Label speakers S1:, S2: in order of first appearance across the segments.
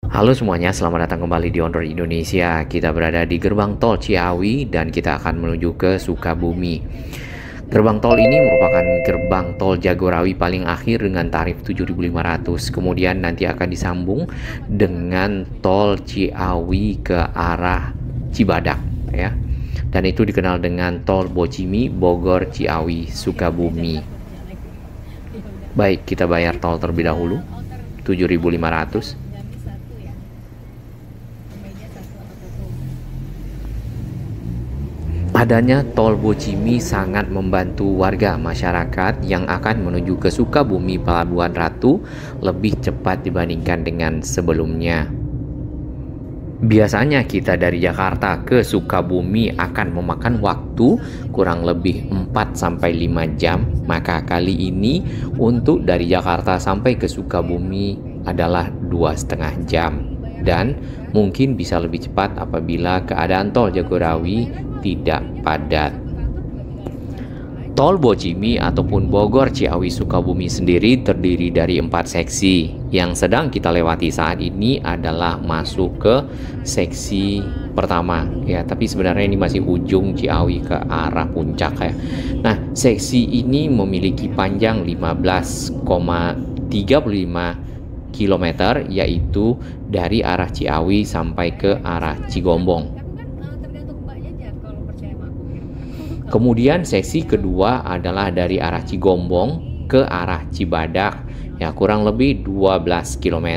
S1: Halo semuanya, selamat datang kembali di On Road Indonesia. Kita berada di gerbang tol Ciawi dan kita akan menuju ke Sukabumi. Gerbang tol ini merupakan gerbang tol Jagorawi paling akhir dengan tarif 7.500. Kemudian nanti akan disambung dengan tol Ciawi ke arah Cibadak ya. Dan itu dikenal dengan tol Bocimi, Bogor, Ciawi, Sukabumi. Baik, kita bayar tol terlebih dahulu 7.500. Adanya tol Bocimi sangat membantu warga masyarakat yang akan menuju ke Sukabumi Pelabuhan Ratu lebih cepat dibandingkan dengan sebelumnya. Biasanya kita dari Jakarta ke Sukabumi akan memakan waktu kurang lebih 4-5 jam. Maka kali ini untuk dari Jakarta sampai ke Sukabumi adalah 2,5 jam. Dan mungkin bisa lebih cepat apabila keadaan tol Jagorawi tidak padat. Tol Bocimi ataupun Bogor Ciawi Sukabumi sendiri terdiri dari 4 seksi. Yang sedang kita lewati saat ini adalah masuk ke seksi pertama ya, tapi sebenarnya ini masih ujung Ciawi ke arah puncak ya. Nah, seksi ini memiliki panjang 15,35 km, yaitu dari arah Ciawi sampai ke arah Cigombong. Kemudian seksi kedua adalah dari arah Cigombong ke arah Cibadak ya, kurang lebih 12 km.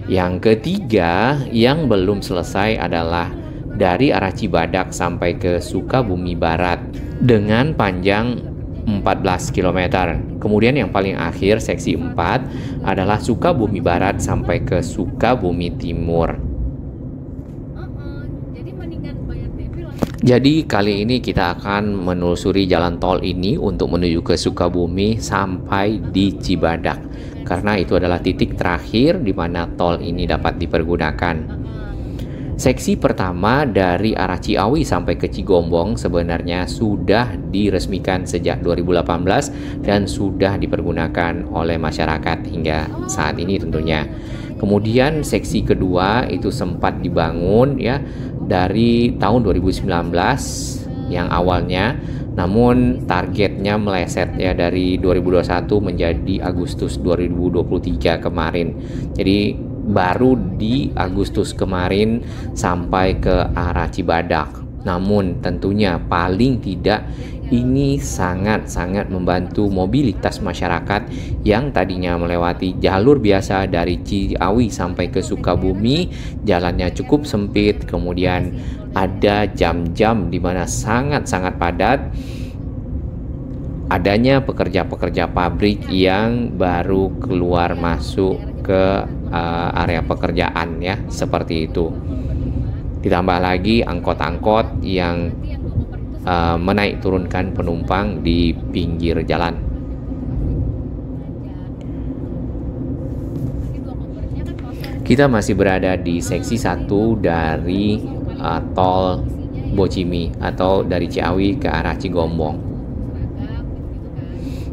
S1: Yang ketiga yang belum selesai adalah dari arah Cibadak sampai ke Sukabumi Barat dengan panjang 14 km. Kemudian yang paling akhir seksi 4 adalah Sukabumi Barat sampai ke Sukabumi Timur. Jadi kali ini kita akan menelusuri jalan tol ini untuk menuju ke Sukabumi sampai di Cibadak, karena itu adalah titik terakhir di mana tol ini dapat dipergunakan. Seksi pertama dari arah Ciawi sampai ke Cigombong sebenarnya sudah diresmikan sejak 2018 dan sudah dipergunakan oleh masyarakat hingga saat ini tentunya. Kemudian seksi kedua itu sempat dibangun ya dari tahun 2019 yang awalnya, namun targetnya meleset ya dari 2021 menjadi Agustus 2023 kemarin. Jadi baru di Agustus kemarin sampai ke arah Cibadak. Namun tentunya paling tidak ini sangat-sangat membantu mobilitas masyarakat yang tadinya melewati jalur biasa dari Ciawi sampai ke Sukabumi, jalannya cukup sempit, kemudian ada jam-jam di mana sangat-sangat padat. Adanya pekerja-pekerja pabrik yang baru keluar masuk ke area pekerjaan ya, seperti itu. Ditambah lagi angkot-angkot yang menaik turunkan penumpang di pinggir jalan. Kita masih berada di seksi 1 dari tol Bocimi atau dari Ciawi ke arah Cigombong.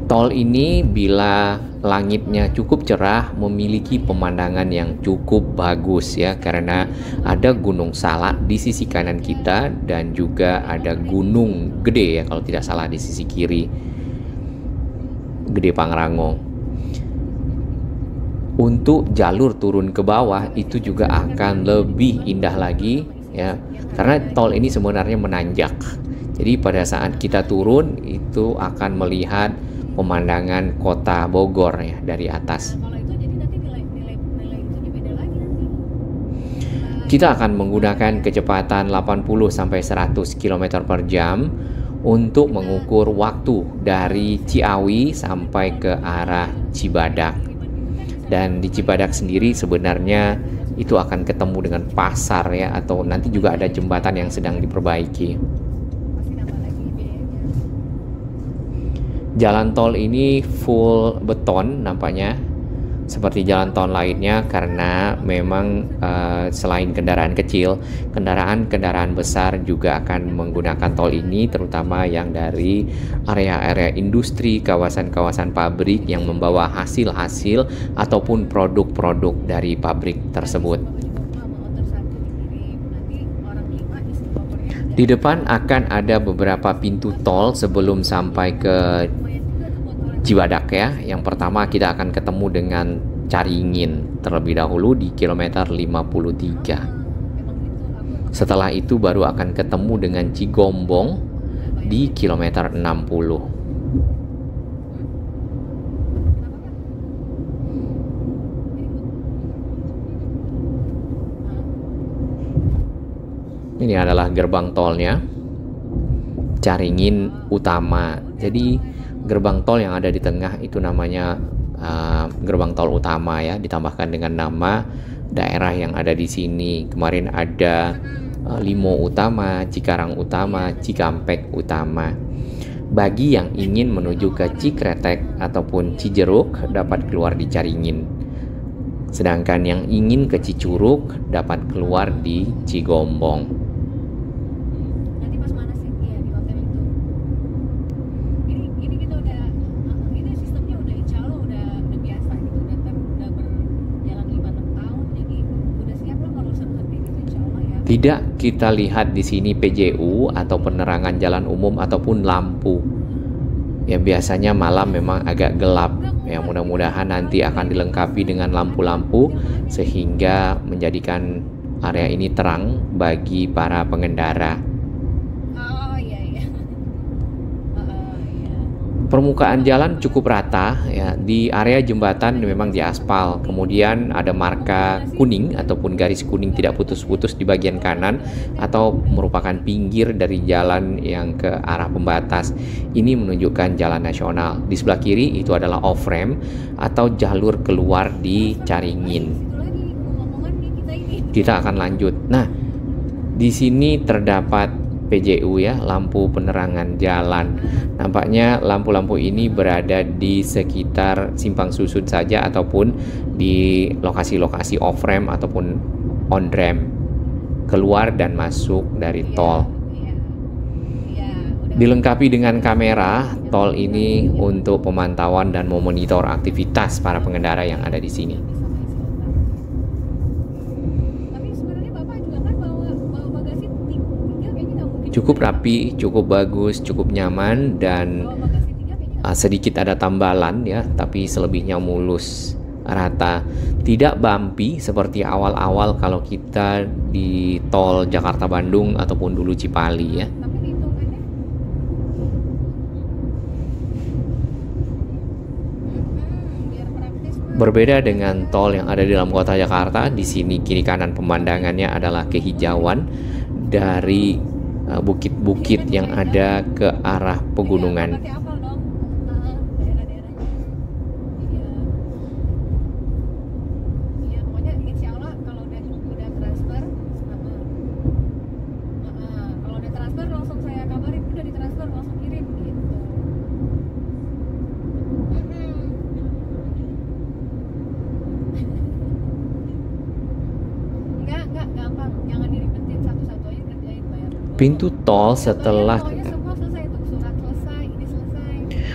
S1: Tol ini bila langitnya cukup cerah memiliki pemandangan yang cukup bagus ya, karena ada Gunung Salak di sisi kanan kita dan juga ada Gunung Gede ya kalau tidak salah di sisi kiri, Gede Pangrango. Untuk jalur turun ke bawah itu juga akan lebih indah lagi ya, karena tol ini sebenarnya menanjak. Jadi pada saat kita turun itu akan melihat pemandangan kota Bogor ya dari atas. Kita akan menggunakan kecepatan 80-100 km per jam untuk mengukur waktu dari Ciawi sampai ke arah Cibadak. Dan di Cibadak sendiri sebenarnya itu akan ketemu dengan pasar ya, atau nanti juga ada jembatan yang sedang diperbaiki. Jalan tol ini full beton nampaknya, seperti jalan tol lainnya, karena memang selain kendaraan kecil, kendaraan-kendaraan besar juga akan menggunakan tol ini, terutama yang dari area-area industri, kawasan-kawasan pabrik yang membawa hasil-hasil ataupun produk-produk dari pabrik tersebut. Di depan akan ada beberapa pintu tol sebelum sampai ke Cibadak ya. Yang pertama kita akan ketemu dengan Caringin terlebih dahulu di kilometer 53. Setelah itu baru akan ketemu dengan Cigombong di kilometer 60. Ini adalah gerbang tolnya, Caringin Utama. Jadi gerbang tol yang ada di tengah itu namanya gerbang tol utama ya, ditambahkan dengan nama daerah yang ada di sini. Kemarin ada Limo Utama, Cikarang Utama, Cikampek Utama. Bagi yang ingin menuju ke Cikretek ataupun Cijeruk dapat keluar di Caringin. Sedangkan yang ingin ke Cicurug dapat keluar di Cigombong. Tidak kita lihat di sini PJU atau penerangan jalan umum ataupun lampu. Ya biasanya malam memang agak gelap. Ya mudah-mudahan nanti akan dilengkapi dengan lampu-lampu sehingga menjadikan area ini terang bagi para pengendara. Permukaan jalan cukup rata ya, di area jembatan memang diaspal, kemudian ada marka kuning ataupun garis kuning tidak putus-putus di bagian kanan atau merupakan pinggir dari jalan yang ke arah pembatas. Ini menunjukkan jalan nasional. Di sebelah kiri itu adalah off-ramp atau jalur keluar di Caringin. Kita akan lanjut. Nah, di sini terdapat PJU ya, lampu penerangan jalan. Nampaknya lampu-lampu ini berada di sekitar simpang susun saja ataupun di lokasi-lokasi off-ramp ataupun on-ramp keluar dan masuk dari tol. Dilengkapi dengan kamera tol ini untuk pemantauan dan memonitor aktivitas para pengendara yang ada di sini. Cukup rapi, cukup bagus, cukup nyaman, dan sedikit ada tambalan ya, tapi selebihnya mulus, rata. Tidak bumpy seperti awal-awal kalau kita di tol Jakarta-Bandung ataupun dulu Cipali ya. Berbeda dengan tol yang ada di dalam kota Jakarta, di sini kiri kanan pemandangannya adalah kehijauan dari bukit-bukit yang ada ke arah pegunungan. Pintu tol setelah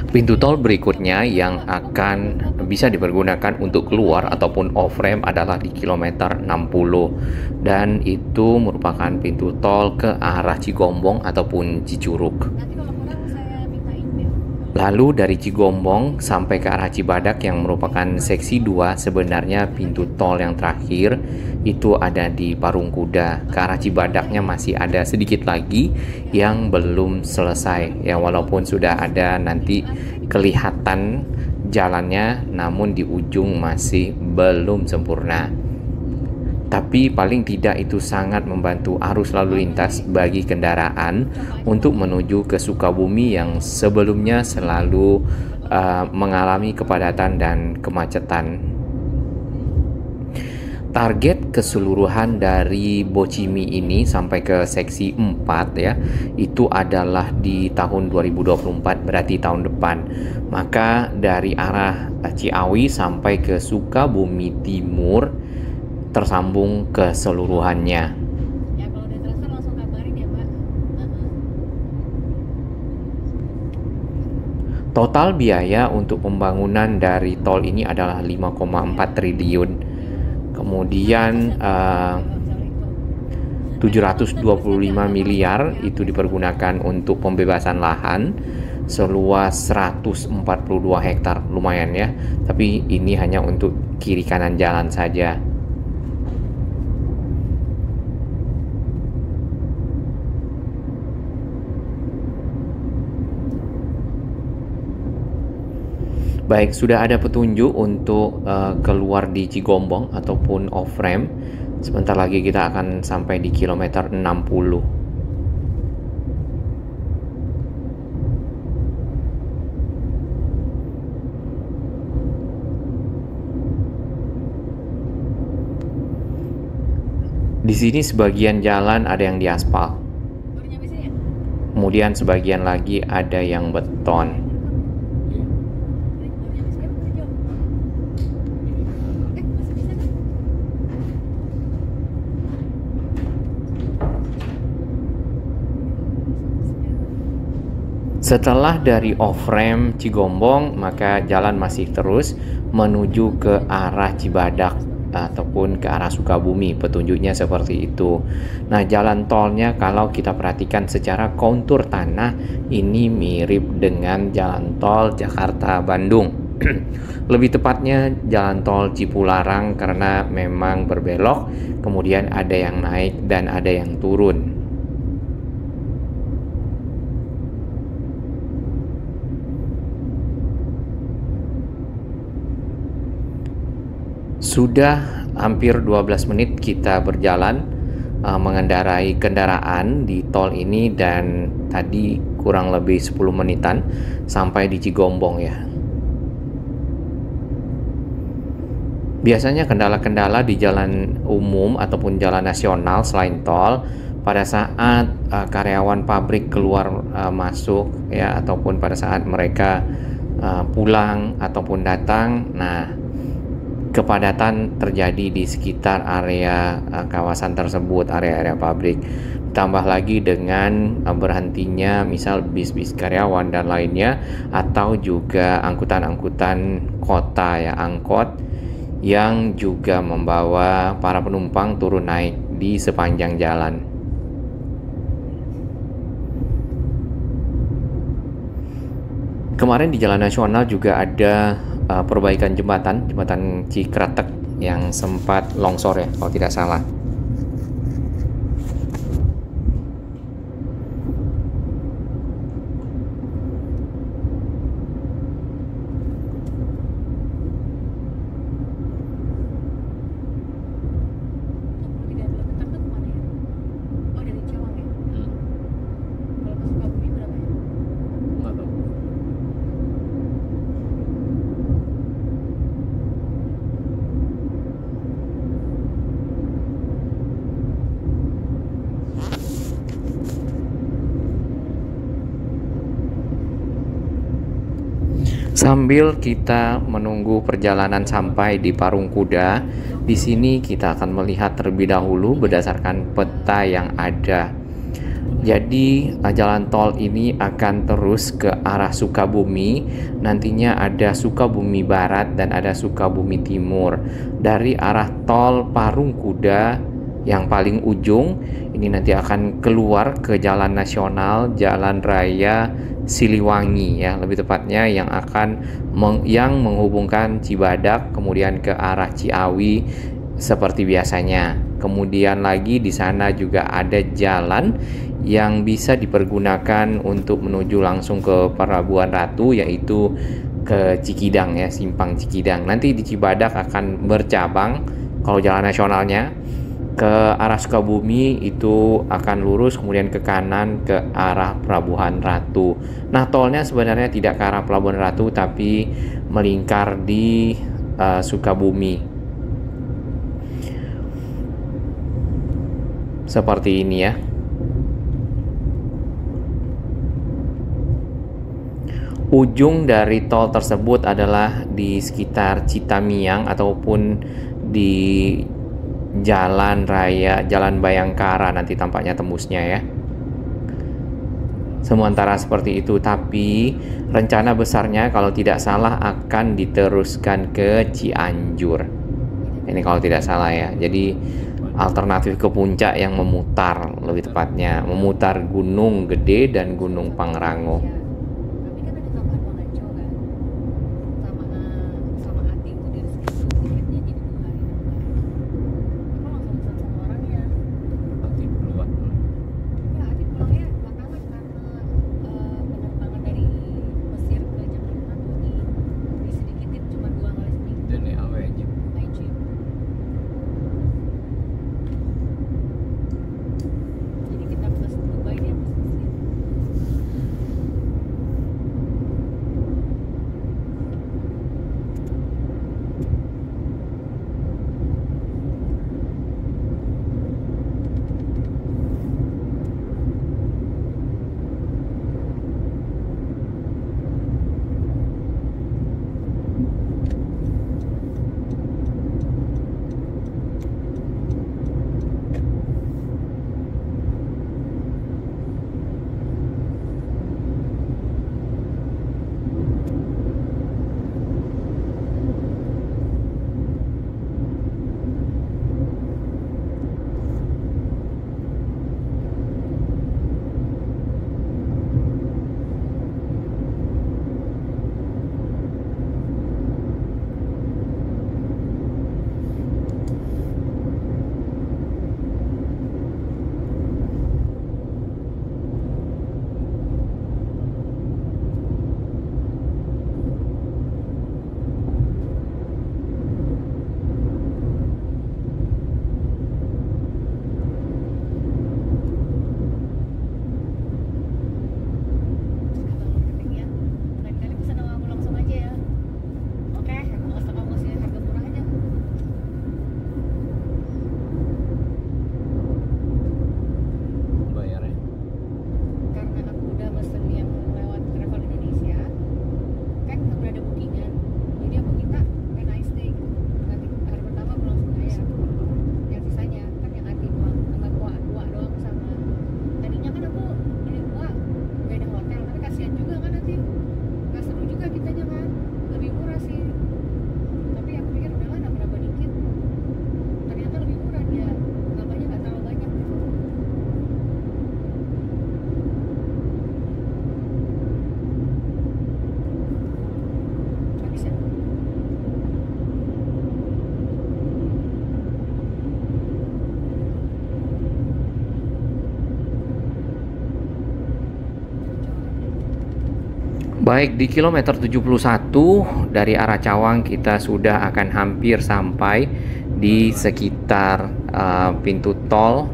S1: pintu tol berikutnya yang akan bisa dipergunakan untuk keluar ataupun off-ramp adalah di kilometer 60, dan itu merupakan pintu tol ke arah Cigombong ataupun Cicurug. Lalu dari Cigombong sampai ke arah Cibadak yang merupakan seksi 2, sebenarnya pintu tol yang terakhir itu ada di Parungkuda. Ke arah Cibadaknya masih ada sedikit lagi yang belum selesai ya, walaupun sudah ada nanti kelihatan jalannya, namun di ujung masih belum sempurna. Tapi paling tidak itu sangat membantu arus lalu lintas bagi kendaraan untuk menuju ke Sukabumi yang sebelumnya selalu mengalami kepadatan dan kemacetan. Target keseluruhan dari Bocimi ini sampai ke seksi 4 ya, itu adalah di tahun 2024, berarti tahun depan. Maka dari arah Ciawi sampai ke Sukabumi Timur tersambung keseluruhannya.
S2: Ya kalau udah transfer langsung kabarin ya Pak.
S1: Total biaya untuk pembangunan dari tol ini adalah 5,4 triliun. Kemudian 725 miliar itu dipergunakan untuk pembebasan lahan seluas 142 hektar. Lumayan ya, tapi ini hanya untuk kiri kanan jalan saja. Baik, sudah ada petunjuk untuk keluar di Cigombong ataupun off-ramp. Sebentar lagi kita akan sampai di kilometer 60. Di sini sebagian jalan ada yang diaspal.
S2: Baru nyampe sini ya?
S1: Kemudian sebagian lagi ada yang beton. Setelah dari off-ramp Cigombong, maka jalan masih terus menuju ke arah Cibadak ataupun ke arah Sukabumi. Petunjuknya seperti itu. Nah, jalan tolnya kalau kita perhatikan secara kontur tanah ini mirip dengan jalan tol Jakarta-Bandung. Lebih tepatnya jalan tol Cipularang karena memang berbelok, kemudian ada yang naik dan ada yang turun. Sudah hampir 12 menit kita berjalan mengendarai kendaraan di tol ini, dan tadi kurang lebih 10 menitan sampai di Cigombong ya. Biasanya kendala-kendala di jalan umum ataupun jalan nasional selain tol pada saat karyawan pabrik keluar masuk ya, ataupun pada saat mereka pulang ataupun datang. Nah, kepadatan terjadi di sekitar area kawasan tersebut, area-area pabrik. Tambah lagi dengan berhentinya misal bis-bis karyawan dan lainnya, atau juga angkutan-angkutan kota ya, angkot yang juga membawa para penumpang turun naik di sepanjang jalan. Kemarin di jalan nasional juga ada perbaikan jembatan Cikretek yang sempat longsor ya kalau tidak salah. Sambil kita menunggu perjalanan sampai di Parung Kuda, di sini kita akan melihat terlebih dahulu berdasarkan peta yang ada. Jadi jalan tol ini akan terus ke arah Sukabumi. Nantinya ada Sukabumi Barat dan ada Sukabumi Timur. Dari arah tol Parung Kuda yang paling ujung ini nanti akan keluar ke jalan nasional, jalan raya Siliwangi ya, lebih tepatnya yang akan yang menghubungkan Cibadak kemudian ke arah Ciawi seperti biasanya. Kemudian lagi di sana juga ada jalan yang bisa dipergunakan untuk menuju langsung ke Pelabuhan Ratu, yaitu ke Cikidang ya, simpang Cikidang. Nanti di Cibadak akan bercabang kalau jalan nasionalnya ke arah Sukabumi itu akan lurus kemudian ke kanan ke arah Pelabuhan Ratu. Nah, tolnya sebenarnya tidak ke arah Pelabuhan Ratu tapi melingkar di Sukabumi. Seperti ini ya. Ujung dari tol tersebut adalah di sekitar Citamiang ataupun di Jalan Raya, Jalan Bayangkara nanti tampaknya tembusnya ya. Sementara seperti itu, tapi rencana besarnya kalau tidak salah akan diteruskan ke Cianjur. Ini kalau tidak salah ya. Jadi alternatif ke puncak yang memutar, lebih tepatnya memutar Gunung Gede dan Gunung Pangrango.
S2: Tapi kan ada tambahan Wanaco kan, sama Ati itu dari situ tiketnya jadi 2 hari nambah. Aku langsung pesan sama orangnya.
S1: Nanti duluan.
S2: Ya Ati pulangnya belakangan karena penerbangan dari Mesir ke Jakarta tuh disedikitin cuma 2 kali seminggu.
S1: Dan ya aja.
S2: Aja. Jadi kita plus Dubai dia plus Mesir.
S1: Baik, di kilometer 71 dari arah Cawang kita sudah akan hampir sampai di sekitar pintu tol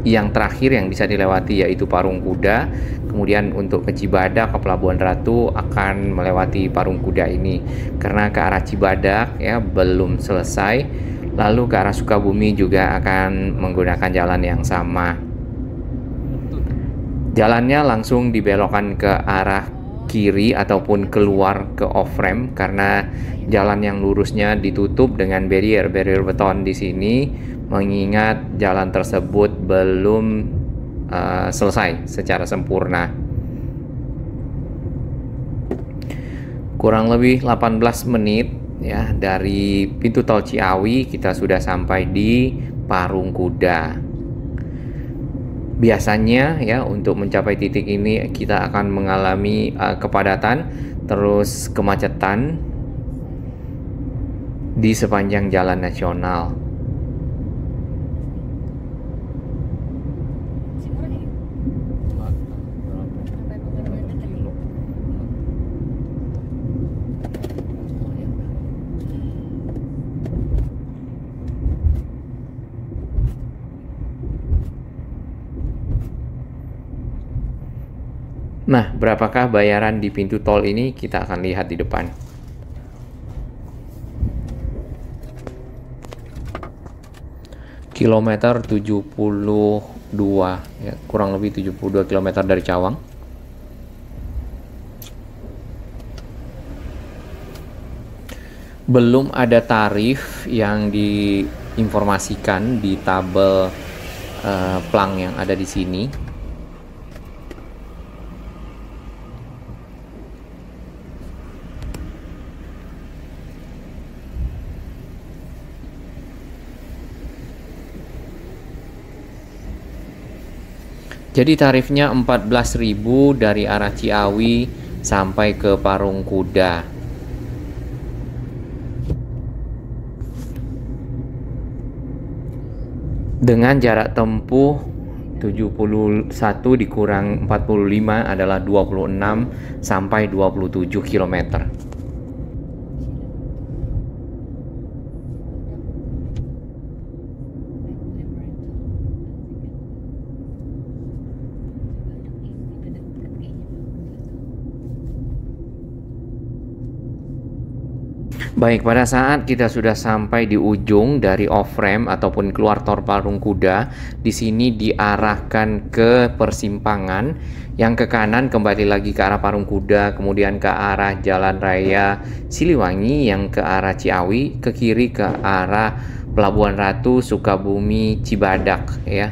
S1: yang terakhir yang bisa dilewati, yaitu Parung Kuda. Kemudian untuk ke Cibadak, ke Pelabuhan Ratu akan melewati Parung Kuda ini. Karena ke arah Cibadak ya belum selesai, lalu ke arah Sukabumi juga akan menggunakan jalan yang sama. Jalannya langsung dibelokkan ke arah kiri ataupun keluar ke off-ramp karena jalan yang lurusnya ditutup dengan barrier beton di sini, mengingat jalan tersebut belum selesai secara sempurna. Kurang lebih 18 menit ya dari pintu tol Ciawi kita sudah sampai di Parung Kuda. Biasanya ya untuk mencapai titik ini kita akan mengalami kepadatan terus kemacetan di sepanjang jalan nasional. Nah, berapakah bayaran di pintu tol ini? Kita akan lihat di depan. Kilometer 72, ya, kurang lebih 72 km dari Cawang. Belum ada tarif informasikan di tabel plang yang ada di sini. Jadi tarifnya 14.000 dari arah Ciawi sampai ke Parung Kuda. Dengan jarak tempuh 71 dikurang 45 adalah 26 sampai 27 km. Baik, pada saat kita sudah sampai di ujung dari off-ramp ataupun keluar tol Parung Kuda, di sini diarahkan ke persimpangan yang ke kanan kembali lagi ke arah Parung Kuda, kemudian ke arah Jalan Raya Siliwangi yang ke arah Ciawi, ke kiri ke arah Pelabuhan Ratu, Sukabumi, Cibadak ya.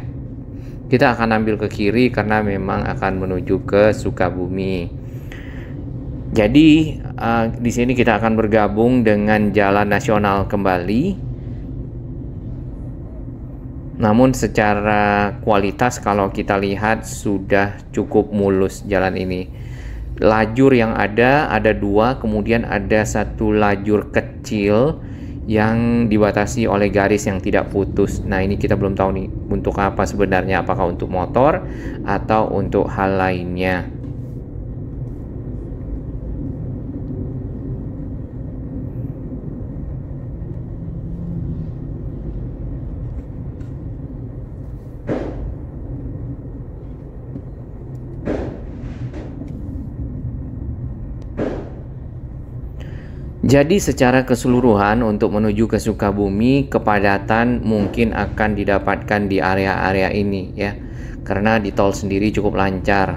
S1: Kita akan ambil ke kiri karena memang akan menuju ke Sukabumi. Jadi di sini kita akan bergabung dengan jalan nasional kembali. Namun secara kualitas kalau kita lihat sudah cukup mulus jalan ini. Lajur yang ada dua, kemudian ada satu lajur kecil yang dibatasi oleh garis yang tidak putus. Nah, ini kita belum tahu nih untuk apa sebenarnya, apakah untuk motor atau untuk hal lainnya. Jadi secara keseluruhan untuk menuju ke Sukabumi, kepadatan mungkin akan didapatkan di area-area ini ya. Karena di tol sendiri cukup lancar.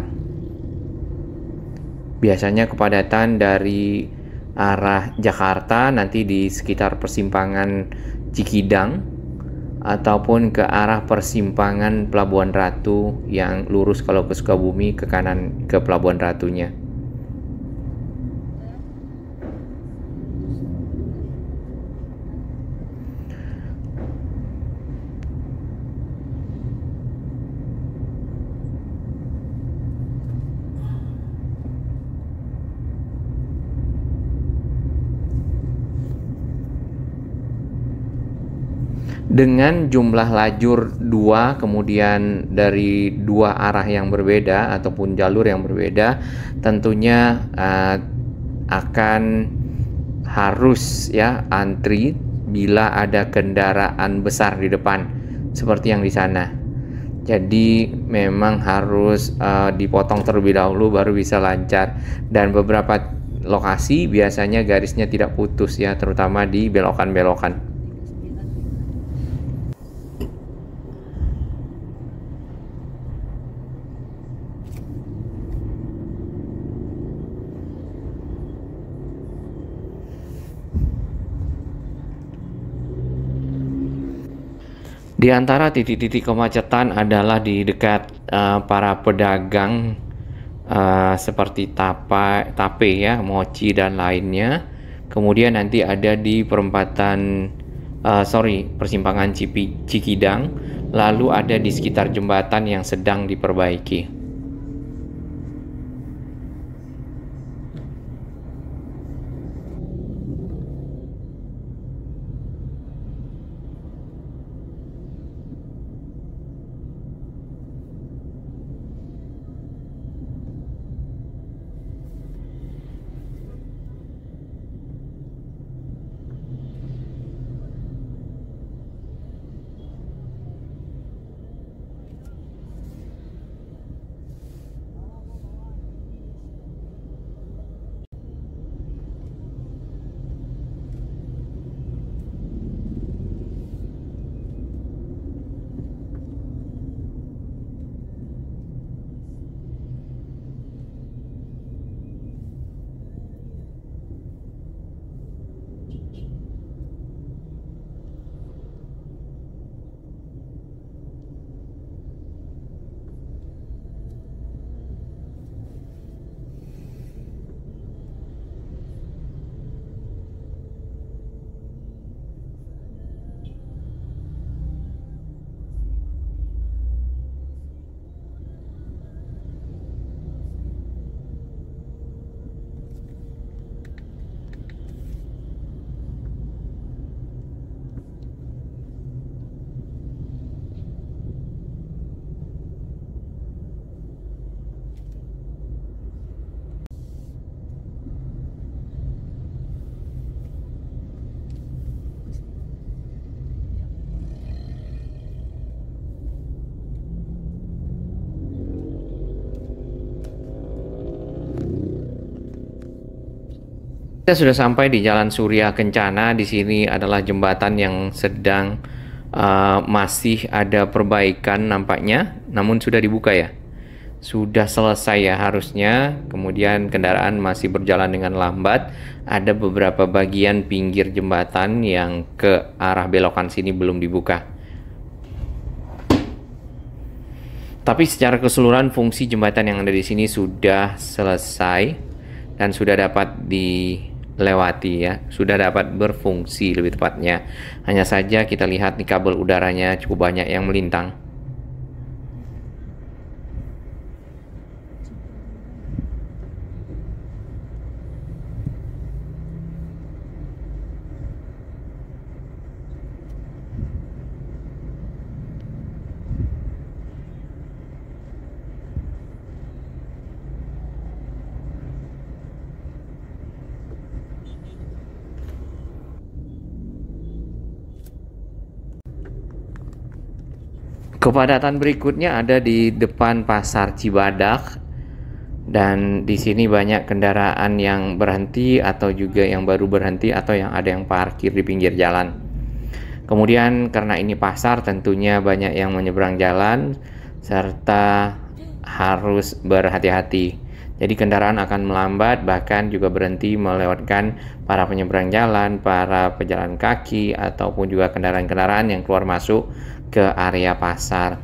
S1: Biasanya kepadatan dari arah Jakarta nanti di sekitar persimpangan Cikidang ataupun ke arah persimpangan Pelabuhan Ratu yang lurus kalau ke Sukabumi, ke kanan ke Pelabuhan Ratunya. Dengan jumlah lajur 2, kemudian dari dua arah yang berbeda ataupun jalur yang berbeda, tentunya akan harus ya antri bila ada kendaraan besar di depan seperti yang di sana. Jadi memang harus dipotong terlebih dahulu baru bisa lancar, dan beberapa lokasi biasanya garisnya tidak putus ya, terutama di belokan-belokan. Di antara titik-titik kemacetan adalah di dekat para pedagang seperti tape ya, mochi dan lainnya. Kemudian nanti ada di persimpangan Cikidang, lalu ada di sekitar jembatan yang sedang diperbaiki. Kita sudah sampai di Jalan Surya Kencana. Di sini adalah jembatan yang sedang masih ada perbaikan nampaknya, namun sudah dibuka ya. Sudah selesai ya harusnya. Kemudian kendaraan masih berjalan dengan lambat. Ada beberapa bagian pinggir jembatan yang ke arah belokan sini belum dibuka. Tapi secara keseluruhan fungsi jembatan yang ada di sini sudah selesai dan sudah dapat dilewati ya, sudah dapat berfungsi lebih tepatnya. Hanya saja kita lihat nih kabel udaranya cukup banyak yang melintang. Kepadatan berikutnya ada di depan Pasar Cibadak, dan di sini banyak kendaraan yang berhenti atau juga yang baru berhenti atau yang ada yang parkir di pinggir jalan. Kemudian karena ini pasar tentunya banyak yang menyeberang jalan serta harus berhati-hati. Jadi kendaraan akan melambat bahkan juga berhenti melewatkan para penyeberang jalan, para pejalan kaki ataupun juga kendaraan-kendaraan yang keluar masuk ke area pasar.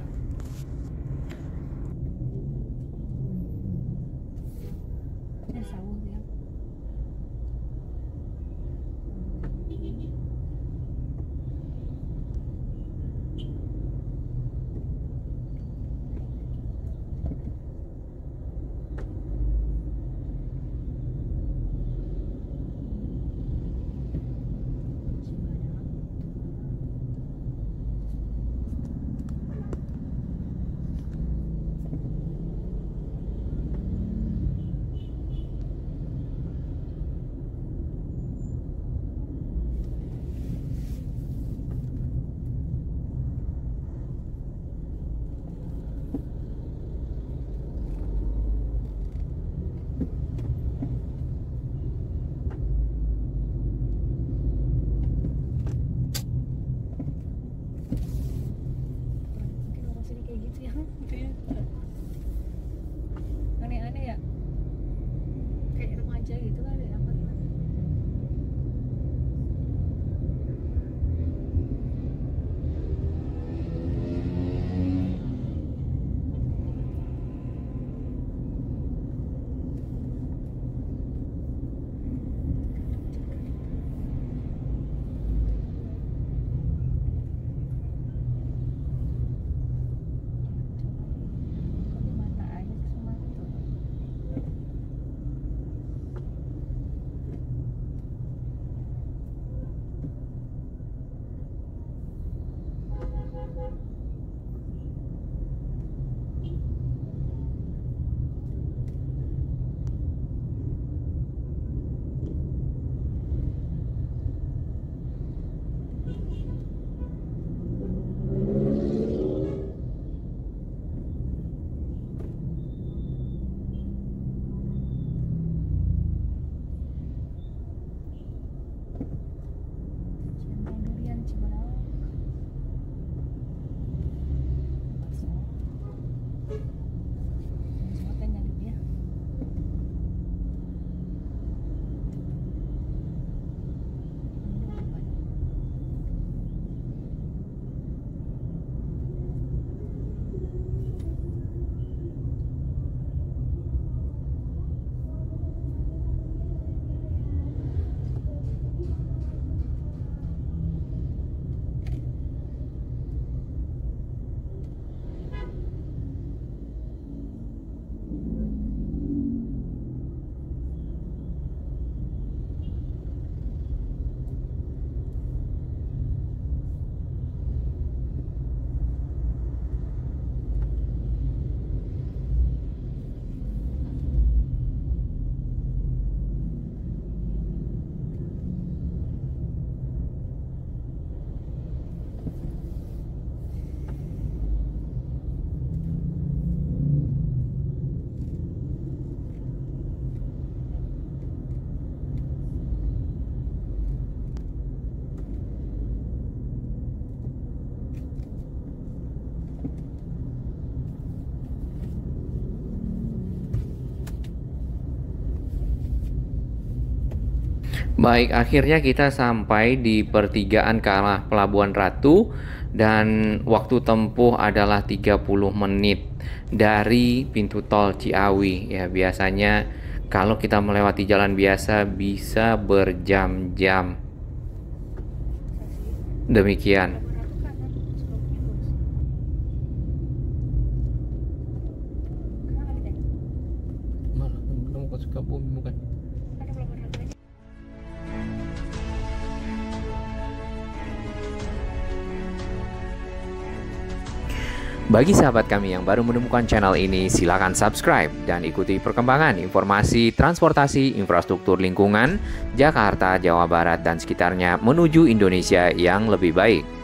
S1: Baik, akhirnya kita sampai di pertigaan ke arah Pelabuhan Ratu dan waktu tempuh adalah 30 menit dari pintu tol Ciawi. Ya, biasanya kalau kita melewati jalan biasa bisa berjam-jam. Demikian. Malah belum ke Sukabumi bukan? Bagi sahabat kami yang baru menemukan channel ini, silakan subscribe dan ikuti perkembangan informasi transportasi, infrastruktur lingkungan, Jakarta, Jawa Barat, dan sekitarnya menuju Indonesia yang lebih baik.